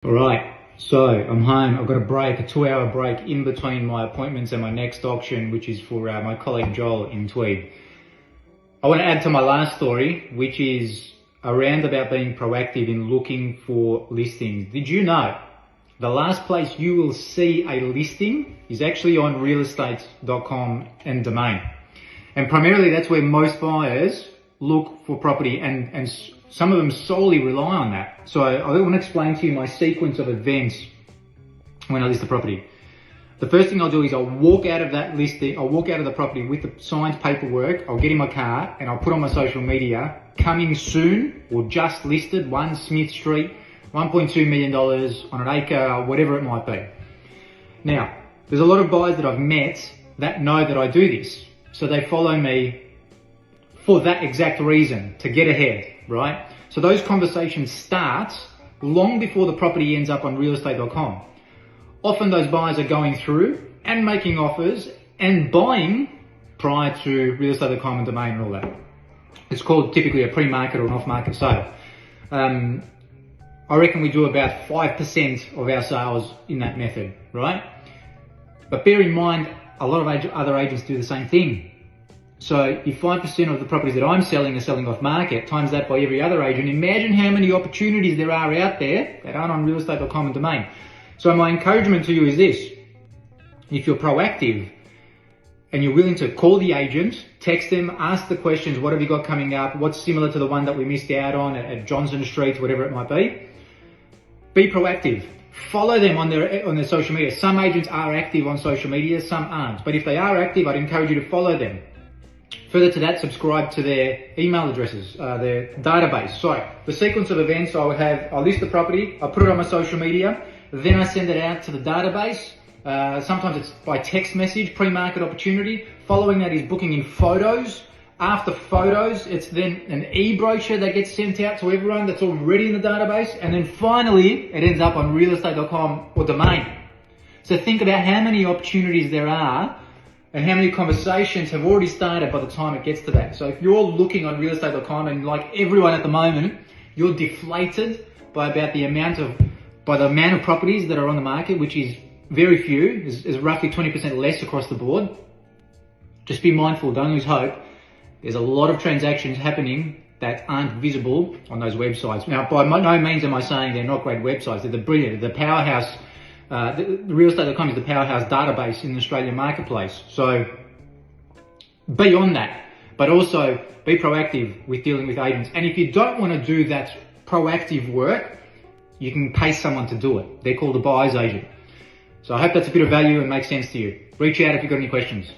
Alright, so I'm home. I've got a break, a 2-hour break in between my appointments and my next auction, which is for my colleague Joel in Tweed. I want to add to my last story, which is around about being proactive in looking for listings. Did you know the last place you will see a listing is actually on realestate.com and Domain? And primarily that's where most buyers look for property, and some of them solely rely on that. So I want to explain to you my sequence of events when I list a property. The first thing I'll do is I'll walk out of that listing, I'll walk out of the property with the signed paperwork, I'll get in my car and I'll put on my social media, coming soon or just listed, 1 Smith Street, $1.2 million on an acre, whatever it might be. Now, there's a lot of buyers that I've met that know that I do this. So they follow me for that exact reason, to get ahead, right? So those conversations start long before the property ends up on realestate.com. Often those buyers are going through and making offers and buying prior to realestate.com and Domain and all that. It's called typically a pre-market or an off-market sale. I reckon we do about 5% of our sales in that method, right? But bear in mind, a lot of other agents do the same thing. So if 5% of the properties that I'm selling are selling off market, times that by every other agent, imagine how many opportunities there are out there that aren't on realestate.com and Domain. So my encouragement to you is this: if you're proactive and you're willing to call the agent, text them, ask the questions, what have you got coming up, what's similar to the one that we missed out on at Johnson Street, whatever it might be proactive. Follow them on their social media. Some agents are active on social media, some aren't. But if they are active, I'd encourage you to follow them. Further to that, subscribe to their email addresses, their database. So the sequence of events, I'll list the property, I'll put it on my social media, then I send it out to the database. Sometimes it's by text message, pre-market opportunity. Following that is booking in photos. After photos, it's then an e-brochure that gets sent out to everyone that's already in the database. And then finally, it ends up on realestate.com or Domain. So think about how many opportunities there are and how many conversations have already started by the time it gets to that. So if you're looking on realestate.com and like everyone at the moment, you're deflated by the amount of properties that are on the market, which is very few, is roughly 20% less across the board. Just be mindful, don't lose hope. There's a lot of transactions happening that aren't visible on those websites. Now, by no means am I saying they're not great websites. They're brilliant. The powerhouse. Realestate.com is the powerhouse database in the Australian marketplace. So be on that, but also be proactive with dealing with agents. And if you don't want to do that proactive work, you can pay someone to do it. They're called a buyer's agent. So I hope that's a bit of value and makes sense to you. Reach out if you've got any questions.